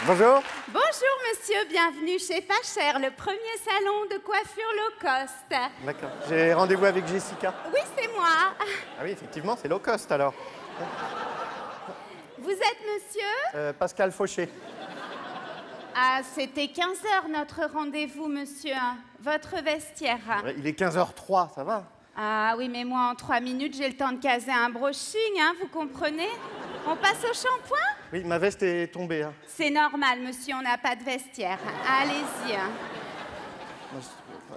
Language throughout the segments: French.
Bonjour. Bonjour monsieur, bienvenue chez Pas Cher, le premier salon de coiffure low cost. D'accord. J'ai rendez-vous avec Jessica. Oui, c'est moi. Ah oui, effectivement, c'est low cost alors. Vous êtes monsieur Pascal Fauché. Ah, c'était 15h notre rendez-vous, monsieur. Votre vestiaire. Ouais, il est 15h03, ça va? Ah oui, mais moi, en 3 minutes, j'ai le temps de caser un brushing, hein, vous comprenez? On passe au shampoing? Oui, ma veste est tombée. Hein. C'est normal, monsieur, on n'a pas de vestiaire. Allez-y.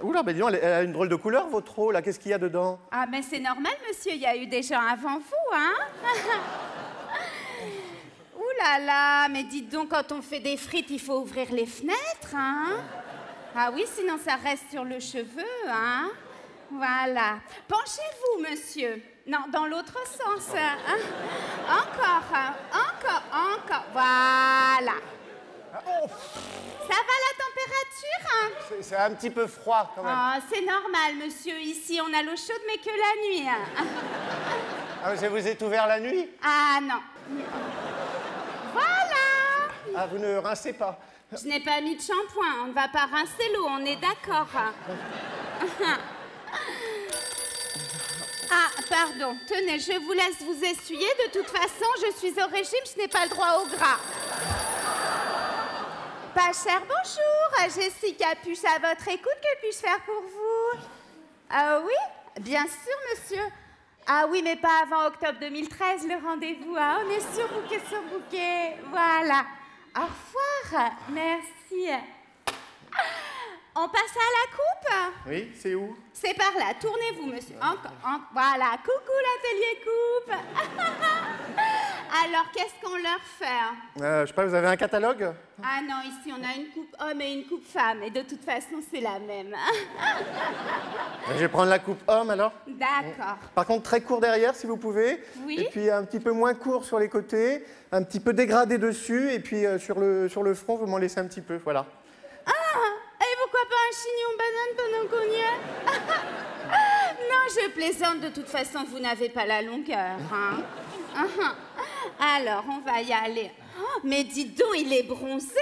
Oula, mais dis donc, elle a une drôle de couleur, votre eau, là. Qu'est-ce qu'il y a dedans? Ah, mais c'est normal, monsieur, il y a eu des gens avant vous, hein? Ouh là là, mais dites donc, quand on fait des frites, il faut ouvrir les fenêtres, hein? Ah oui, sinon ça reste sur le cheveu, hein? Voilà. Penchez-vous, monsieur. Non, dans l'autre sens. Hein? Encore. Voilà. Ça va la température? C'est un petit peu froid, quand même. Ah, c'est normal, monsieur. Ici, on a l'eau chaude, mais que la nuit. Ah, je vous êtes ouvert la nuit? Ah, non. Voilà. Ah, vous ne rincez pas? Je n'ai pas mis de shampoing. On ne va pas rincer l'eau, on est d'accord. Ah, pardon. Tenez, je vous laisse vous essuyer. De toute façon, je suis au régime, je n'ai pas le droit au gras. Pas Cher, bonjour. Jessica Puche à votre écoute. Que puis-je faire pour vous? Ah oui? Bien sûr, monsieur. Ah oui, mais pas avant octobre 2013, le rendez-vous. Hein? On est sur bouquet. Voilà. Au revoir. Merci. On passe à la coupe? Oui, c'est où? C'est par là. Tournez-vous, monsieur. Voilà. Coucou, l'atelier coupe. Alors, qu'est-ce qu'on leur fait? Je sais pas, vous avez un catalogue? Ah non, ici, on a une coupe homme et une coupe femme. Et de toute façon, c'est la même. Je vais prendre la coupe homme, alors. D'accord. Par contre, très court derrière, si vous pouvez. Oui. Et puis un petit peu moins court sur les côtés, un petit peu dégradé dessus, et puis sur le front, vous m'en laissez un petit peu, voilà. Et pourquoi pas un chignon banane pendant qu'on y est? Non, je plaisante. De toute façon, vous n'avez pas la longueur. Hein? Alors, on va y aller. Oh, mais dites donc, il est bronzé.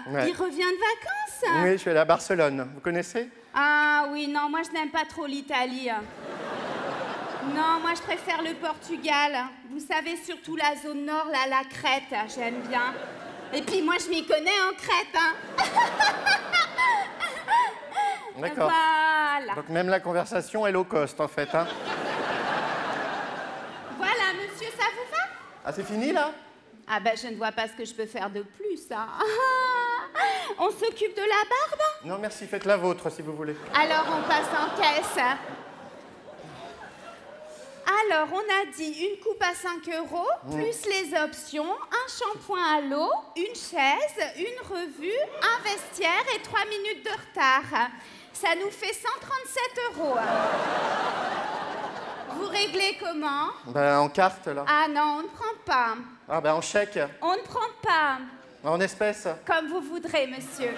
Ouais. Il revient de vacances. Oui, je suis allé à Barcelone. Vous connaissez? Ah oui, non, moi, je n'aime pas trop l'Italie. Non, moi, je préfère le Portugal. Vous savez, surtout la zone nord, là, la Crète. J'aime bien. Et puis, moi, je m'y connais en Crète. Hein? D'accord. Voilà. Donc même la conversation est low cost, en fait. Hein. Voilà, monsieur, ça vous va? Ah, c'est fini, là? Ah ben, je ne vois pas ce que je peux faire de plus, hein. On s'occupe de la barbe? Non, merci, faites la vôtre, si vous voulez. Alors, on passe en caisse. Alors, on a dit une coupe à 5 €, plus les options, un shampoing à l'eau, une chaise, une revue, un vestiaire et 3 minutes de retard. Ça nous fait 137 €. Vous réglez comment? Ben, en carte, là. Ah non, on ne prend pas. Ah, ben, en chèque. On ne prend pas. En espèces. Comme vous voudrez, monsieur.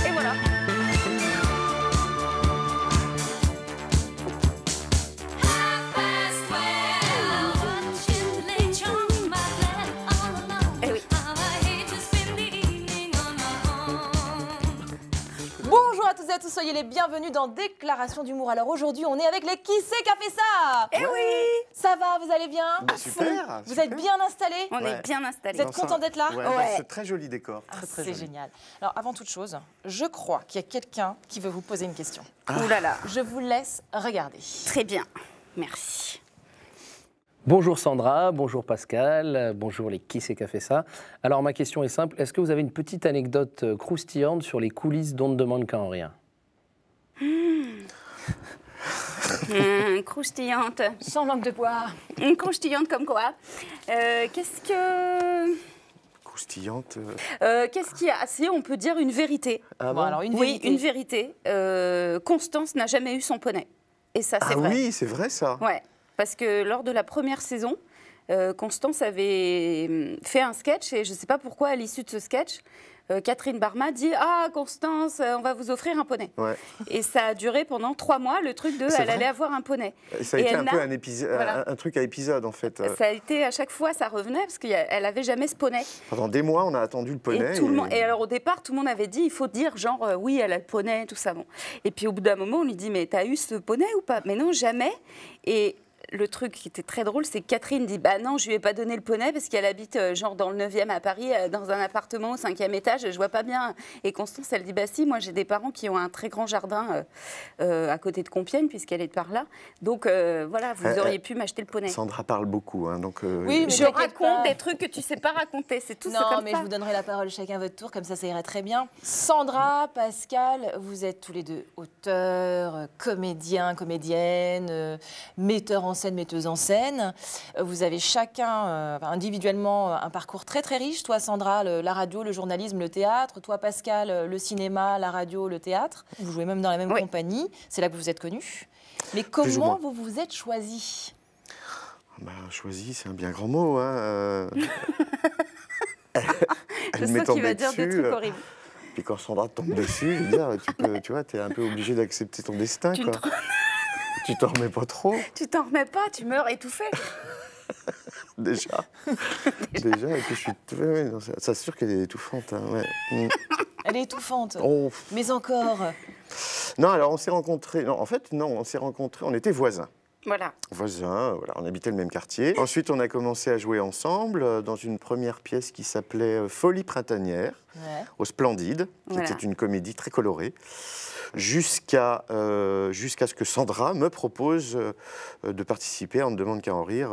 Et voilà. Eh oui. Bonjour à toutes et à tous, soyez les bienvenus dans Déclaration d'humour. Alors aujourd'hui, on est avec les Qui c'est qui a fait ça? Eh oui. Ça va, vous allez bien? Bah, super. Vous êtes bien installés? On Ouais. est bien installés. Vous êtes content d'être là? Ouais. C'est très joli décor. Très, très C'est joli. génial. Alors avant toute chose, je crois qu'il y a quelqu'un qui veut vous poser une question. Ouh là là. Je vous laisse regarder. Très bien. Merci. Bonjour Sandra, bonjour Pascal, bonjour les Qui c'est qui a fait ça. Alors ma question est simple, est-ce que vous avez une petite anecdote croustillante sur les coulisses d'On ne demande qu'à en rien? Croustillante. Sans langue de bois. Croustillante comme quoi? Qu'est-ce que... croustillante. Qu'est-ce qu'il y a? Si on peut dire une vérité. Ah Bon, bon alors, une Oui, vérité. une vérité. Constance n'a jamais eu son poney. Et ça, c'est Ah vrai. oui, c'est vrai ça. Ouais, parce que lors de la première saison, Constance avait fait un sketch et je ne sais pas pourquoi, à l'issue de ce sketch, Catherine Barma dit « Ah, Constance, on va vous offrir un poney Ouais. ». Et ça a duré pendant 3 mois, le truc de « C'est elle vrai allait avoir un poney Ça a Et été elle un peu n'a- voilà. un truc à épisode en fait. ». Ça a été, à chaque fois, ça revenait parce qu'elle n'avait jamais ce poney. Pendant des mois, on a attendu le poney. Et, tout le monde, et alors au départ, tout le monde avait dit, il faut dire genre, oui, elle a le poney, tout ça. Bon. Et puis au bout d'un moment, on lui dit, mais t'as eu ce poney ou pas? Mais non, jamais. Et le truc qui était très drôle, c'est que Catherine dit, bah non, je lui ai pas donné le poney parce qu'elle habite genre dans le 9e à Paris, dans un appartement au 5e étage, je vois pas bien. Et Constance, elle dit, bah si, moi j'ai des parents qui ont un très grand jardin à côté de Compiègne, puisqu'elle est de par là. Donc voilà, vous auriez pu m'acheter le poney. Sandra parle beaucoup, hein, donc. Oui, mais Je t'inquiète raconte pas. des trucs que tu sais pas raconter, c'est tout. c'est Non, comme mais ça. je vous donnerai la parole chacun à votre tour, comme ça irait très bien. Sandra, Pascal, vous êtes tous les deux auteurs, comédiens, comédiennes, metteurs en scène, metteuses en scène. Vous avez chacun individuellement un parcours très très riche. Toi, Sandra, la radio, le journalisme, le théâtre. Toi, Pascal, le cinéma, la radio, le théâtre. Vous jouez même dans la même Oui. compagnie. C'est là que vous vous êtes connus. Mais Plus ou comment moins. vous vous êtes choisis? Bah, choisi, c'est un bien grand mot. Hein. Je Elle m'est sens qu'il va tombée dire des dessus. trucs horribles. Puis quand Sandra tombe dessus, je veux dire, tu vois, t'es un peu obligé d'accepter ton destin. Tu Quoi. te- Tu t'en remets pas trop, Tu t'en remets pas, tu meurs étouffé. déjà. Déjà, et puis je suis. Ouais, non, c'est sûr qu'elle est étouffante. Hein, ouais. Elle est étouffante. Oh. Mais encore. Non, alors on s'est rencontrés. Non, en fait, non, on s'est rencontrés, on était voisins. Voilà. Voisins, voilà, on habitait le même quartier. Ensuite, on a commencé à jouer ensemble dans une première pièce qui s'appelait Folie printanière, Ouais. au Splendide, qui Voilà. était une comédie très colorée, jusqu'à ce que Sandra me propose de participer, on ne demande qu'à en rire,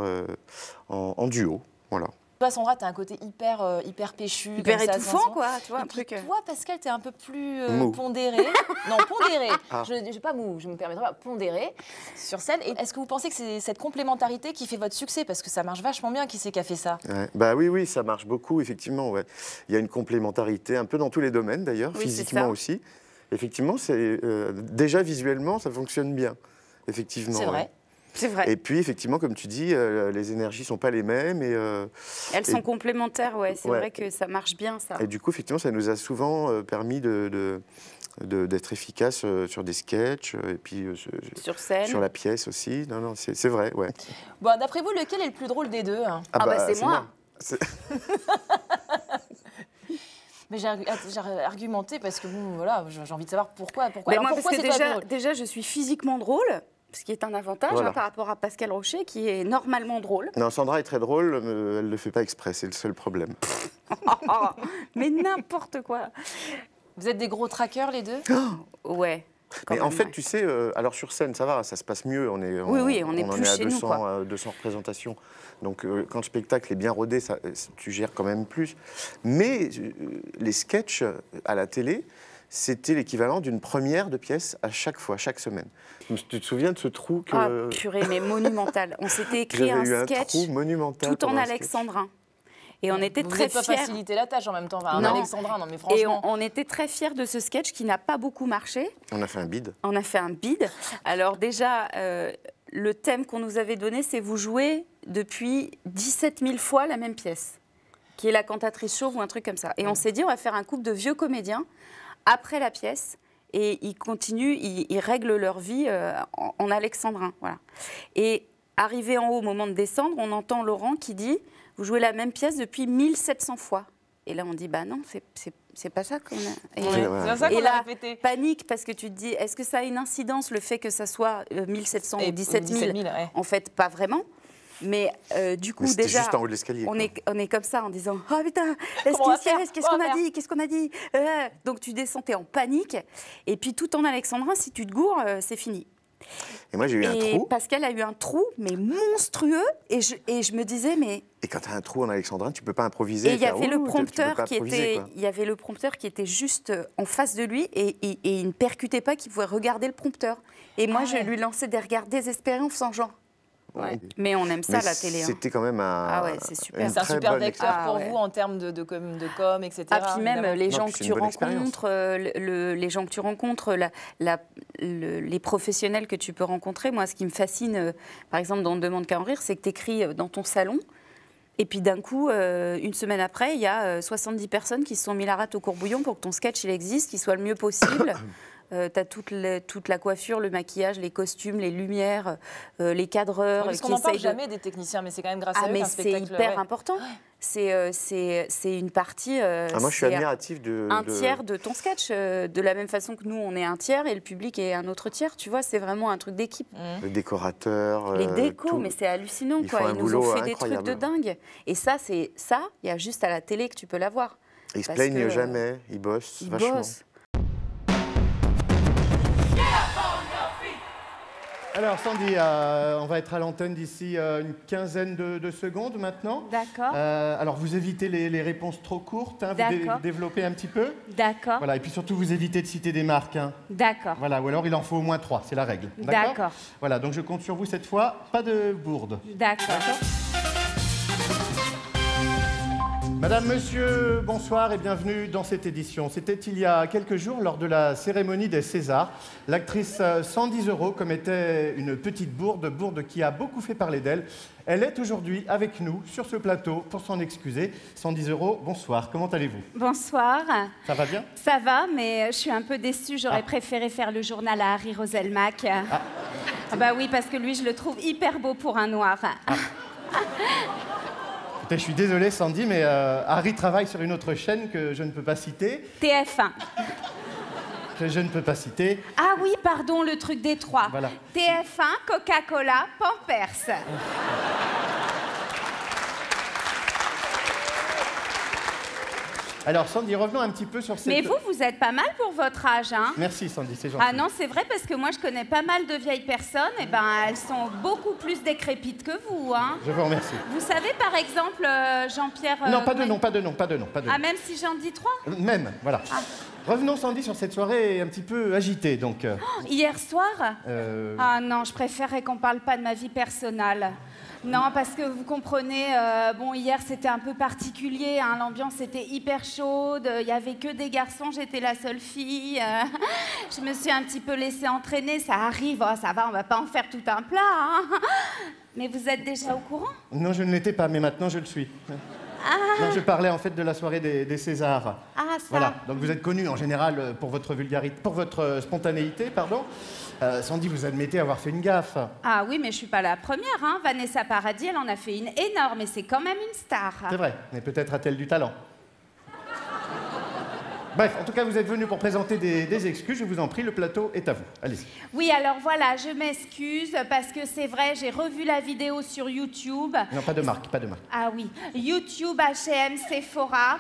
en duo. Voilà. Toi, Sandra, t'as un côté hyper péchu. Hyper comme ça, étouffant, attention. quoi. Tu vois, Et un puis truc. toi, Pascal, t'es un peu plus Mou. pondéré. Non, pondéré. Ah. Je n'ai pas mou, je me permettrai pas. Pondéré sur scène. Et est-ce que vous pensez que c'est cette complémentarité qui fait votre succès? Parce que ça marche vachement bien. Qui c'est qui a fait ça? Ouais. Bah oui, ça marche beaucoup, effectivement. Ouais. Il y a une complémentarité, un peu dans tous les domaines d'ailleurs, Oui, c'est physiquement ça. aussi. Effectivement, déjà visuellement, ça fonctionne bien. Effectivement. C'est ouais. vrai. C'est vrai. Et puis, effectivement, comme tu dis, les énergies ne sont pas les mêmes. Elles sont complémentaires, ouais. C'est Ouais. vrai que ça marche bien, ça. Et du coup, effectivement, ça nous a souvent permis d'être efficaces sur des sketchs et puis Sur scène. sur la pièce aussi. Non, non, c'est vrai, ouais. Bon, d'après vous, lequel est le plus drôle des deux? Ah bah, c'est moi. C'est- Mais j'ai argumenté parce que bon, voilà, j'ai envie de savoir pourquoi. Mais Alors, moi, pourquoi parce que c'est toi le plus déjà, drôle? déjà, je suis physiquement drôle, ce qui est un avantage Voilà. par rapport à Pascal Rocher, qui est normalement drôle. Non, Sandra est très drôle, mais elle ne le fait pas exprès, c'est le seul problème. Mais n'importe quoi. Vous êtes des gros traqueurs, les deux? Ouais. quand Mais en même, fait, ouais. tu sais, alors sur scène, ça va, ça se passe mieux. On est en plus est à chez nous, 200, quoi. 200 représentations. Donc, quand le spectacle est bien rodé, tu gères quand même plus. Mais les sketchs à la télé, c'était l'équivalent d'une première de pièce à chaque fois, chaque semaine. Tu te souviens de ce trou que Ah, purée, mais monumental. On s'était écrit j'avais eu un un sketch trou monumental tout en pendant un sketch. alexandrin. Et on était Vous très n'êtes pas fiers. facilité la tâche en même temps. Enfin, un Non. alexandrin, non mais Et franchement. on était très fiers de ce sketch qui n'a pas beaucoup marché. On a fait un bide. On a fait un bide. Alors déjà, le thème qu'on nous avait donné, c'est vous jouez depuis 17 000 fois la même pièce, qui est La cantatrice chauve ou un truc comme ça. Et on s'est dit, on va faire un couple de vieux comédiens après la pièce. Et ils continuent, ils règlent leur vie en alexandrin. Voilà. Et arrivé en haut, au moment de descendre, on entend Laurent qui dit, vous jouez la même pièce depuis 1700 fois. Et là, on dit, bah non, c'est pas ça qu'on a. Et, Ouais, Ouais. c'est ça et qu'on a là, répété. panique, parce que tu te dis, est-ce que ça a une incidence, le fait que ça soit 1700 Et ou 17 000? 000, ouais. En fait, pas vraiment. Mais du coup, Mais c'était déjà, juste en haut de l'escalier. on quoi. est comme ça en disant, oh putain, qu'est-ce Comment on va qu'il y a? faire Qu'est-ce Comment qu'on on va a dit? Qu'est-ce qu'on a dit? Donc tu descends, t'es en panique. Et puis tout en alexandrin, si tu te gourres, c'est fini. Et moi, j'ai eu un Et trou. Pascal a eu un trou, mais monstrueux. Et je me disais, mais... Et quand tu as un trou en alexandrin, tu ne peux pas improviser. Et il y faire, avait le ouh, tu peux prompteur pas qui improviser, était, quoi. il y avait le prompteur qui était juste en face de lui et il ne percutait pas qu'il pouvait regarder le prompteur. Et moi, Ah je ouais. lui lançais des regards désespérés en faisant genre. Ouais. Mais on aime ça, la télé. C'était quand même c'est super. C'est un super vecteur pour vous en termes de com, etc. Ah, puis même évidemment. les gens que tu rencontres, les gens que tu rencontres, les professionnels que tu peux rencontrer. Moi, ce qui me fascine, par exemple, dans On ne demande qu'à en rire, c'est que tu écris dans ton salon. Et puis d'un coup, une semaine après, il y a 70 personnes qui se sont mis la rate au courbouillon pour que ton sketch il existe, qu'il soit le mieux possible. Tu as toute la coiffure, le maquillage, les costumes, les lumières, les cadreurs. Parce qu'on n'en parle jamais des techniciens, mais c'est quand même grâce à eux qu'un spectacle... c'est hyper important. C'est une partie... moi, je suis admiratif un tiers de ton sketch. De la même façon que nous, on est un tiers et le public est un autre tiers. Tu vois, c'est vraiment un truc d'équipe. Le décorateur... Les décos, mais c'est hallucinant. Ils nous ont fait des trucs de dingue. Et ça, il y a juste à la télé que tu peux l'avoir. Ils se plaignent jamais. Ils bossent vachement. Alors Sandy, on va être à l'antenne d'ici une quinzaine de secondes maintenant. D'accord. Alors vous évitez les réponses trop courtes, hein, vous développez un petit peu. D'accord. Voilà, et puis surtout vous évitez de citer des marques. Hein. D'accord. Voilà, ou alors il en faut au moins 3, c'est la règle. D'accord. Voilà, donc je compte sur vous cette fois, pas de bourde. D'accord. Madame, monsieur, bonsoir et bienvenue dans cette édition. C'était il y a quelques jours, lors de la cérémonie des Césars. L'actrice 110 € commettait une petite bourde qui a beaucoup fait parler d'elle. Elle est aujourd'hui avec nous sur ce plateau pour s'en excuser. 110 €, bonsoir, comment allez-vous? Bonsoir. Ça va bien? Ça va, mais je suis un peu déçue. J'aurais préféré faire le journal à Harry Roselmack. Ah bah oui, parce que lui, je le trouve hyper beau pour un noir. Écoutez, je suis désolé, Sandy, mais Harry travaille sur une autre chaîne que je ne peux pas citer. TF1. Que je ne peux pas citer. Ah oui, pardon, le truc des trois. Voilà. TF1, Coca-Cola, Pampers. Alors, Sandy, revenons un petit peu sur cette... Mais vous êtes pas mal pour votre âge, hein? Merci, Sandy, c'est gentil. Ah non, c'est vrai, parce que moi, je connais pas mal de vieilles personnes, et ben, elles sont beaucoup plus décrépites que vous, hein? Je vous remercie. Vous savez, par exemple, Jean-Pierre... Non, pas de nom, pas de nom. Ah, même si j'en dis 3? Même, voilà. Ah. Revenons, Sandy, sur cette soirée un petit peu agitée, donc... Hier soir? Ah non, je préférerais qu'on parle pas de ma vie personnelle. Non, parce que vous comprenez, bon, hier c'était un peu particulier, hein, l'ambiance était hyper chaude, il n'y avait que des garçons, j'étais la seule fille. Je me suis un petit peu laissée entraîner, ça arrive, oh, ça va, on va pas en faire tout un plat. Hein. Mais vous êtes déjà au courant? Non, je ne l'étais pas, mais maintenant je le suis. Non, je parlais en fait de la soirée des Césars. Ah, ça. Voilà, donc vous êtes connu en général pour votre vulgarité, pour votre spontanéité, pardon. Sandy, vous admettez avoir fait une gaffe. Ah oui, mais je suis pas la première, hein. Vanessa Paradis, elle en a fait une énorme, et c'est quand même une star. C'est vrai, mais peut-être a-t-elle du talent. Bref, en tout cas, vous êtes venu pour présenter des excuses. Je vous en prie, le plateau est à vous. Allez-y. Oui, alors voilà, je m'excuse parce que c'est vrai, j'ai revu la vidéo sur YouTube. Non, pas de marque, pas de marque. Ah oui, YouTube, H&M, Sephora.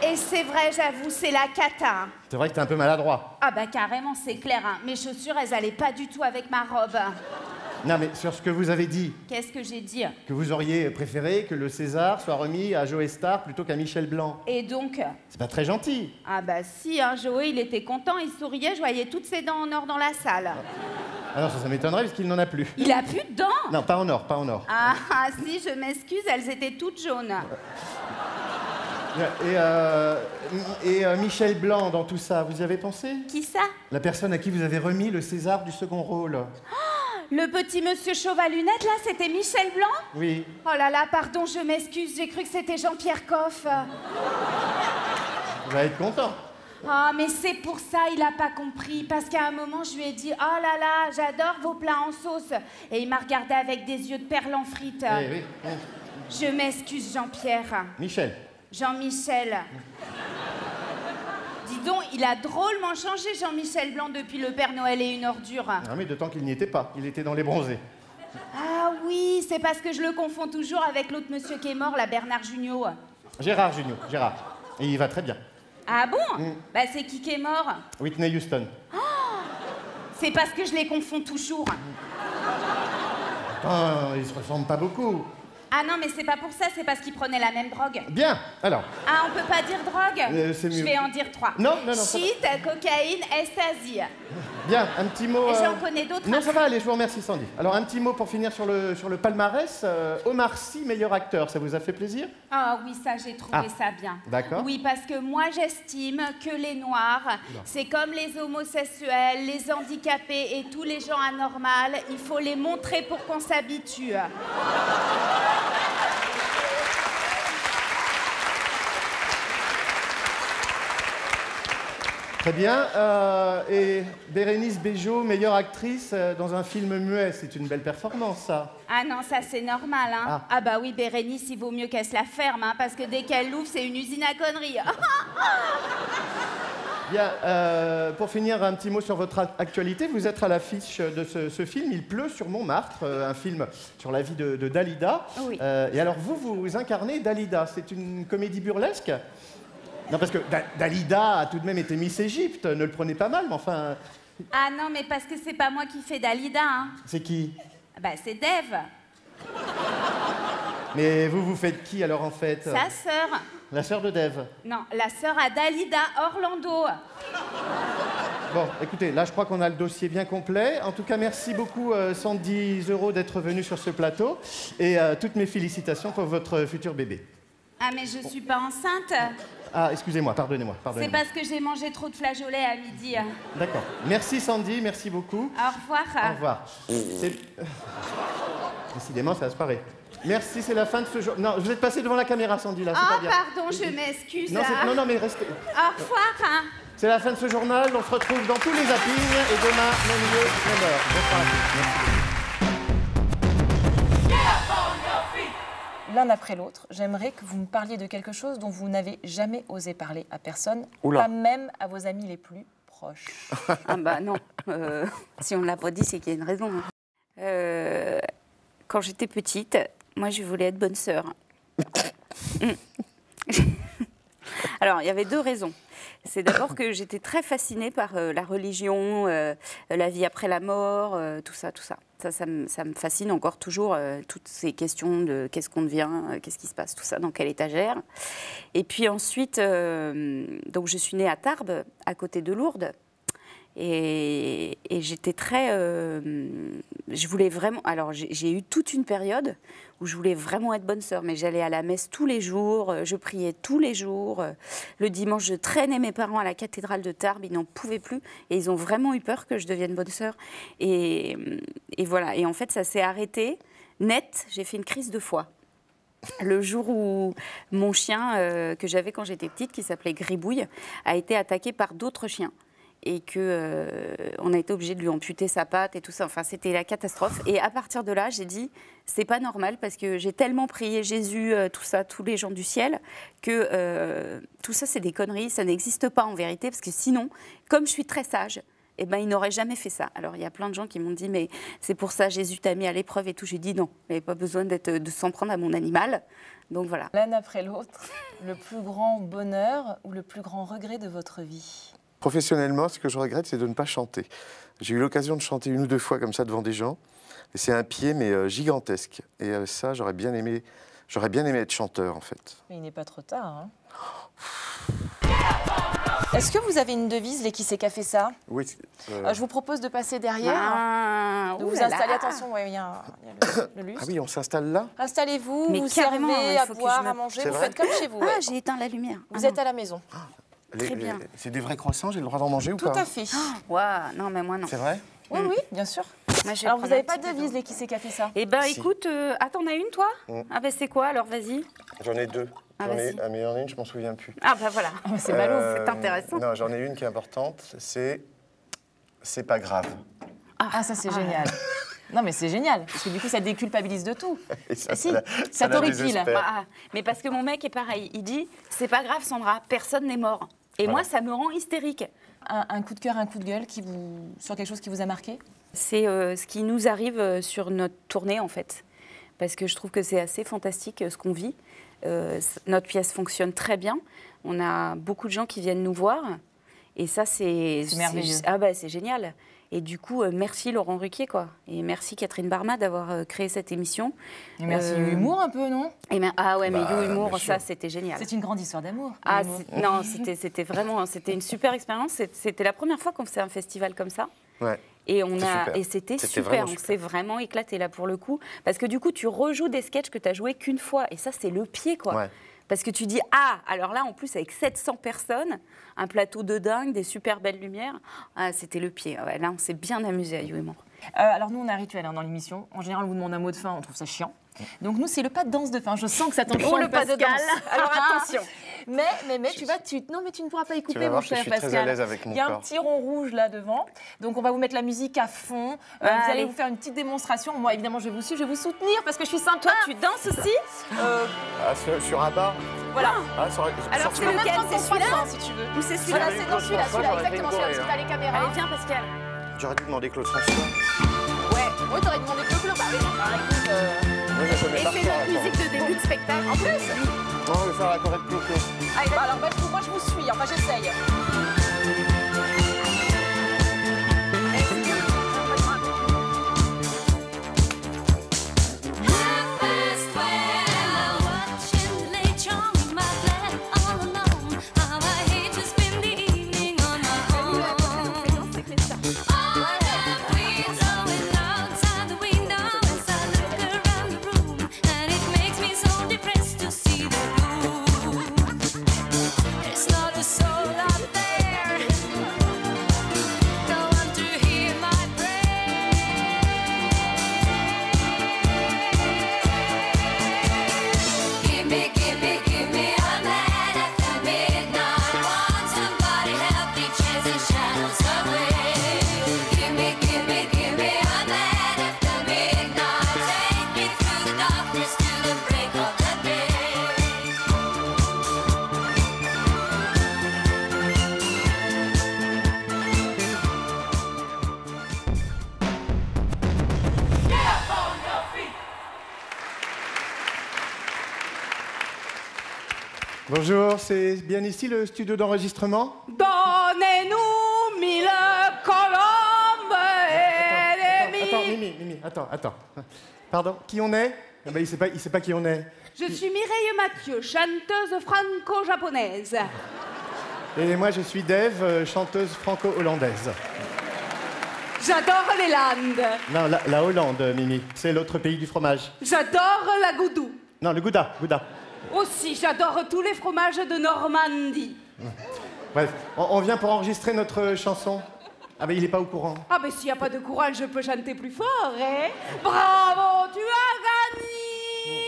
Et c'est vrai, j'avoue, c'est la cata. C'est vrai que t'es un peu maladroit. Ah bah carrément, c'est clair. Hein. Mes chaussures, elles allaient pas du tout avec ma robe. Non, mais sur ce que vous avez dit. Qu'est-ce que j'ai dit? Que vous auriez préféré que le César soit remis à Joe Star plutôt qu'à Michel Blanc. Et donc? C'est pas très gentil. Ah bah si, hein, Joe, il était content, il souriait, je voyais toutes ses dents en or dans la salle. Alors ça m'étonnerait parce qu'il n'en a plus. Il a plus de dents? Non, pas en or, pas en or. Ah si, je m'excuse, elles étaient toutes jaunes. Et Michel Blanc dans tout ça, vous y avez pensé? Qui ça? La personne à qui vous avez remis le César du second rôle. Le petit monsieur chauve à lunettes, là, c'était Michel Blanc? Oui. Oh là là, pardon, je m'excuse, j'ai cru que c'était Jean-Pierre Coff. Vous allez être content. Ah, mais c'est pour ça, il a pas compris. Parce qu'à un moment, je lui ai dit « Oh là là, j'adore vos plats en sauce ». Et il m'a regardé avec des yeux de perles en frites. Eh oui. Je m'excuse, Jean-Pierre. Michel. Jean-Michel. Dis donc, il a drôlement changé, Jean-Michel Blanc, depuis Le Père Noël et une ordure. Ah mais d'autant qu'il n'y était pas, il était dans les bronzés. Ah oui, c'est parce que je le confonds toujours avec l'autre monsieur qui est mort, la Bernard Junior. Gérard Junior, Gérard. Et il va très bien. Ah bon? Bah c'est qui est mort? Whitney Houston. Oh, c'est parce que je les confonds toujours. Attends, ils se ressemblent pas beaucoup. Ah non, mais c'est pas pour ça, c'est parce qu'ils prenaient la même drogue. Bien, alors. Ah, on peut pas dire drogue? C'est mieux. Je vais en dire 3. Non. Shit, cocaïne, ecstasy. Bien, un petit mot... Et j'en connais d'autres. Non, ça va aller, je vous remercie Sandy. Alors un petit mot pour finir sur le palmarès. Omar Sy, meilleur acteur, ça vous a fait plaisir? Ah oui, ça, j'ai trouvé ça bien. D'accord. Oui, parce que moi, j'estime que les Noirs, c'est comme les homosexuels, les handicapés et tous les gens anormaux. Il faut les montrer pour qu'on s'habitue. Très bien. Et Bérénice Bejo, meilleure actrice dans un film muet, c'est une belle performance, ça. Ah non, ça c'est normal, hein. Ah bah oui, Bérénice, il vaut mieux qu'elle se la ferme, hein, parce que dès qu'elle l'ouvre, c'est une usine à conneries. Bien, pour finir, un petit mot sur votre actualité. Vous êtes à l'affiche de ce film, Il pleut sur Montmartre, un film sur la vie de Dalida. Oui. Et alors, vous incarnez Dalida. C'est une comédie burlesque? Non, parce que Dalida a tout de même été Miss Égypte. Ne le prenez pas mal, mais enfin... Ah non, mais parce que c'est pas moi qui fais Dalida, hein. C'est qui? Bah c'est Dave, Mais vous faites qui, alors, en fait? sa sœur. La sœur de Dave. Non, la sœur à Dalida, Orlando. Bon, écoutez, là, je crois qu'on a le dossier bien complet. En tout cas, merci beaucoup, 110 € d'être venu sur ce plateau. Et toutes mes félicitations pour votre futur bébé. Ah mais je suis pas enceinte. Ah, excusez-moi, pardonnez-moi. C'est parce que j'ai mangé trop de flageolets à midi. D'accord. Merci Sandy, merci beaucoup. Au revoir. Au revoir. Décidément, ça se paraît. Merci, c'est la fin de ce jour. Non, vous êtes passé devant la caméra, Sandy, là, c'est Oh pas bien. pardon, je m'excuse. Non, mais restez. Au revoir. C'est la fin de ce journal, on se retrouve dans tous les zappings, et demain, même lieu, même heure. Bonsoir à tous. Merci beaucoup. L'un après l'autre, j'aimerais que vous me parliez de quelque chose dont vous n'avez jamais osé parler à personne, Oula. pas même à vos amis les plus proches. Ah bah non, si on ne l'a pas dit, c'est qu'il y a une raison. Quand j'étais petite, moi je voulais être bonne sœur. Alors, il y avait deux raisons. C'est d'abord que j'étais très fascinée par la religion, la vie après la mort, tout ça, tout ça. Ça me fascine encore toujours, toutes ces questions de qu'est-ce qu'on devient, qu'est-ce qui se passe, tout ça, dans quelle étagère. Et puis ensuite, donc je suis née à Tarbes, à côté de Lourdes. Et j'étais très... je voulais vraiment... Alors, j'ai eu toute une période où je voulais vraiment être bonne sœur, mais j'allais à la messe tous les jours, je priais tous les jours. Le dimanche, je traînais mes parents à la cathédrale de Tarbes, ils n'en pouvaient plus. Et ils ont vraiment eu peur que je devienne bonne sœur. Et voilà. Et en fait, ça s'est arrêté net. J'ai fait une crise de foi. Le jour où mon chien, que j'avais quand j'étais petite, qui s'appelait Gribouille, a été attaqué par d'autres chiens. Et qu'on a été obligé de lui amputer sa patte et tout ça. Enfin, c'était la catastrophe. Et à partir de là, j'ai dit, c'est pas normal parce que j'ai tellement prié Jésus, tout ça, tous les gens du ciel, que tout ça, c'est des conneries. Ça n'existe pas en vérité parce que sinon, comme je suis très sage, eh ben, il n'aurait jamais fait ça. Alors, il y a plein de gens qui m'ont dit, mais c'est pour ça, Jésus t'a mis à l'épreuve et tout. J'ai dit non, il n'y avait pas besoin de s'en prendre à mon animal. Donc voilà. L'un après l'autre, le plus grand bonheur ou le plus grand regret de votre vie? Professionnellement, ce que je regrette, c'est de ne pas chanter. J'ai eu l'occasion de chanter une ou deux fois comme ça devant des gens. Et c'est un pied, mais gigantesque. Et ça, j'aurais bien aimé être chanteur, en fait. Mais il n'est pas trop tard, hein. Est-ce que vous avez une devise, les Qui c'est qu'a fait ça? Oui. Je vous propose de passer derrière, Ah, de vous installer. Attention, ouais, il y a le lustre. Ah oui, on s'installe là? Installez-vous, Mais vous carrément, servez il à faut que boire, je me- à manger, C'est vous vrai faites comme chez vous. ouais. Ah, j'ai éteint la lumière. Vous êtes à la maison. Très bien. C'est des vrais croissants, j'ai le droit d'en manger ou Tout pas? à fait. Ouah, non, mais moi non. C'est vrai? Oui, oui, bien sûr. Moi, je vais Alors, vous prendre n'avez un pas petit de peu devise, d'eau. les Qui c'est qu'a fait ça? Eh ben, Si. écoute, ah, t'en as une, toi? Ah, ben, c'est quoi, alors, vas-y. J'en ai deux. Ah, vas-y. Mais il y en a une, je m'en souviens plus. Ah, ben voilà. C'est ballot. C'est intéressant. Non, j'en ai une qui est importante, c'est pas grave. Ah, ça, c'est génial. Non, mais c'est génial, parce que du coup, ça déculpabilise de tout. Et ça, Si, la ça t'horripile. désespère. Ah, mais parce que mon mec est pareil. Il dit, c'est pas grave, Sandra, personne n'est mort. Et Voilà. moi, ça me rend hystérique. Un coup de cœur, un coup de gueule sur quelque chose qui vous a marqué? C'est ce qui nous arrive sur notre tournée, en fait. Parce que je trouve que c'est assez fantastique ce qu'on vit. Notre pièce fonctionne très bien. On a beaucoup de gens qui viennent nous voir. Et ça, c'est merveilleux. Ah bah, c'est génial. Et du coup, merci Laurent Ruquier, quoi. Et merci Catherine Barma d'avoir créé cette émission. Et merci Humour un peu, non? Ah ouais, mais Bah, You Humour, bien sûr. ça, c'était génial. C'est une grande histoire d'amour. Ah, Humour. non, c'était vraiment, c'était une super expérience. C'était la première fois qu'on faisait un festival comme ça. Ouais. Et c'était C'était super, vraiment on super. s'est vraiment éclaté là pour le coup. Parce que du coup, tu rejoues des sketchs que tu as joués qu'une fois. Et ça, c'est le pied, quoi. Ouais. Parce que tu dis, ah, alors là, en plus, avec 700 personnes, un plateau de dingue, des super belles lumières, ah, c'était le pied. Ouais, là, on s'est bien amusé à You et moi. Alors nous, on a un rituel dans l'émission. En général, on vous demande un mot de fin, on trouve ça chiant. Donc nous, c'est le pas de danse de fin. Je sens que ça t'enchaîne, Oh, le pas de Pascal. danse. Alors attention. Mais non, mais tu ne pourras pas y Tu couper, vas mon voir que je cher suis très Pascal. à l'aise avec mon Il y a un corps. petit rond rouge là devant. Donc on va vous mettre la musique à fond. Vous Allez. allez vous faire une petite démonstration. Moi, évidemment, je vais vous suivre, je vais vous soutenir parce que je suis sympa. Toi, tu danses aussi Ah, sur un bar. Voilà. Ah, sur, Alors, sur- c'est lequel? Même C'est quand on celui-là passe, si tu veux. Ou c'est celui-là? Voilà, avec c'est dans Claude celui-là, François, celui-là, j'aurais fait exactement une celui-là, parce que choré, t'as les caméras. Allez, viens, Pascal. J'aurais dû demander Claude François. Ouais, oui, t'aurais demandé que le. Bah oui, écoute, Moi, je connais Et par c'est cœur, notre attends. musique de début de spectacle. En plus, Non, on va faire la choré de Clo-Clo. allez, bah, alors, moi, je vous suis, enfin, j'essaye. It's not a soul out there. No one to hear my prayer. Give me a man after midnight. Want somebody help me chase the shadows away. Give me a man after midnight. Take me through the darkness to the break of the day. Bonjour, c'est bien ici le studio d'enregistrement? Donnez-nous 1000 colombes et des Attends, Mimi, attends. Pardon, qui on est? Ah bah, il sait pas qui on est. Je suis Mireille Mathieu, chanteuse franco-japonaise. Et moi, je suis Dave, chanteuse franco-hollandaise. J'adore les Landes. Non, la Hollande, Mimi. C'est l'autre pays du fromage. J'adore la goudou. Non, le Gouda. Aussi, j'adore tous les fromages de Normandie. Bref, on vient pour enregistrer notre chanson. Ah, mais il est pas au courant. Ah, mais s'il n'y a pas de courage, je peux chanter plus fort, hein? Bravo, tu as gagné!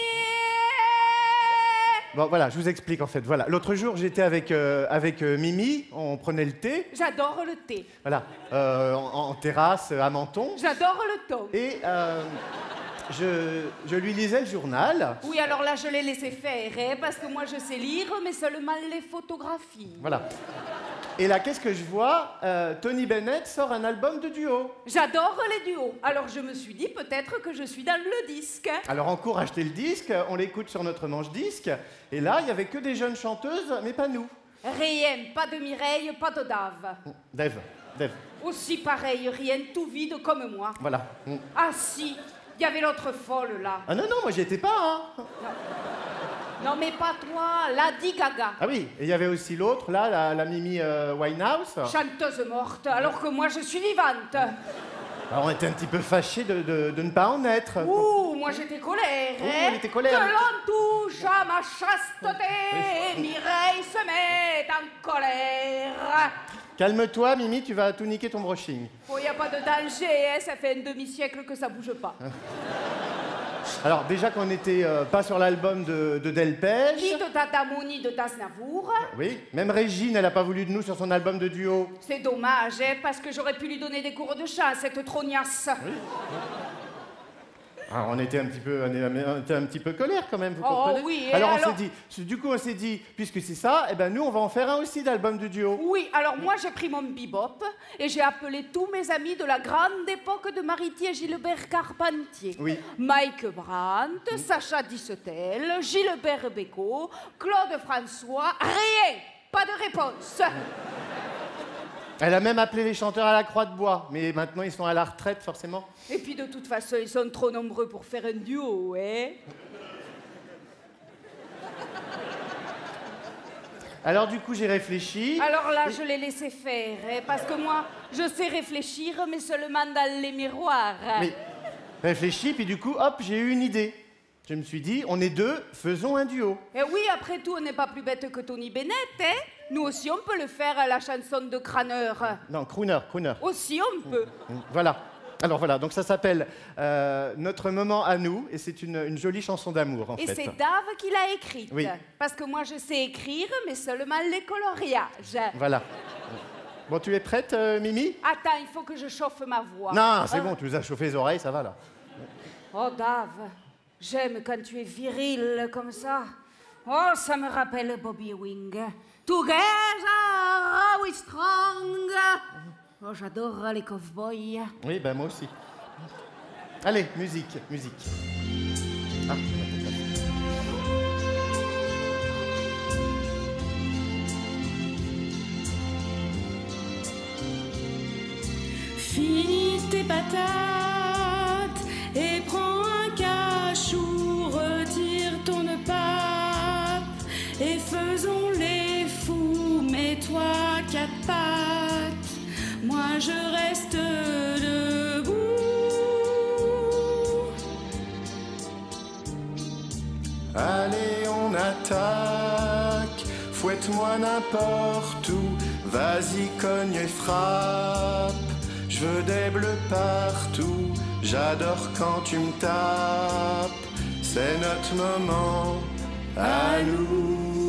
Bon, voilà, je vous explique en fait. Voilà, l'autre jour, j'étais avec Mimi, on prenait le thé, J'adore le thé. voilà, en terrasse à Menton. J'adore le thon. Et je lui lisais le journal. Oui, alors là, je l'ai laissé faire, hein, parce que moi, je sais lire, mais seulement les photographies. Voilà. Et là, qu'est-ce que je vois? Tony Bennett sort un album de duo. J'adore les duos. Alors, je me suis dit, peut-être que je suis dans le disque. Alors, on court acheter le disque, on l'écoute sur notre manche-disque. Et là, il n'y avait que des jeunes chanteuses, mais pas nous. Rien, pas de Mireille, pas de Dave. Dave, Aussi pareil, rien, tout vide comme moi. voilà. Ah si, il y avait l'autre folle là. Ah non, moi j'y étais pas, hein. Non mais pas toi, Lady Gaga. Ah oui, et il y avait aussi l'autre, là, la Mimi Winehouse. Chanteuse morte, alors que moi je suis vivante. Alors, on était un petit peu fâchés de ne pas en être. Ouh, moi j'étais colère, Ouh, hein. elle était colère. Que l'on touche à ma chasteté, Mireille se met en colère. Calme-toi, Mimi, tu vas tout niquer ton brushing. Oh, y a pas de danger, hein, ça fait un demi-siècle que ça bouge pas. Alors, déjà qu'on n'était pas sur l'album de Delpech. Ni de Tatamou, ni de Tasnavour. Oui, même Régine, elle n'a pas voulu de nous sur son album de duo. C'est dommage, hein, parce que j'aurais pu lui donner des cours de chant, cette trognasse. Alors, on était un petit peu colère quand même, vous Oh, comprenez? oui, et alors, alors on s'est dit, puisque c'est ça, eh ben nous, on va en faire un aussi d'album de duo. Oui, alors moi j'ai pris mon bebop et j'ai appelé tous mes amis de la grande époque de Mariti et Gilbert Carpentier. Oui. Mike Brandt, Sacha Distel, Gilbert Bécaud, Claude François, rien, pas de réponse. Elle a même appelé les chanteurs à la croix de bois, mais maintenant ils sont à la retraite forcément. Et puis de toute façon, ils sont trop nombreux pour faire un duo, hein. Alors du coup, j'ai réfléchi. Alors là, je l'ai laissé faire, hein, parce que moi, je sais réfléchir, mais seulement dans les miroirs. Mais réfléchi, puis du coup, hop, j'ai eu une idée. Je me suis dit, on est deux, faisons un duo. Et oui, après tout, on n'est pas plus bête que Tony Bennett, hein. Nous aussi, on peut le faire à la chanson de Craner. Non, crooner. Aussi, on peut. Voilà. Alors voilà, donc ça s'appelle Notre moment à nous, et c'est une jolie chanson d'amour, en Et fait. c'est Dave qui l'a écrite. Oui. Parce que moi, je sais écrire, mais seulement les coloriages. Voilà. Bon, tu es prête, Mimi? Attends, il faut que je chauffe ma voix. Non, c'est bon, tu nous as chauffé les oreilles, ça va, là. Oh, Dave, j'aime quand tu es viril comme ça. Oh, ça me rappelle Bobby Ewing. Together we strong. Oh, j'adore les cowboys. Oui, ben moi aussi. Allez, musique. Ah, Finis tes patates et prends un cachou, retire ton pape et faisons les fous, mets-toi 4 pattes, moi je reste debout. Allez, on attaque, fouette-moi n'importe où, vas-y, cogne et frappe, je veux des bleus partout, j'adore quand tu me tapes, c'est notre moment à nous.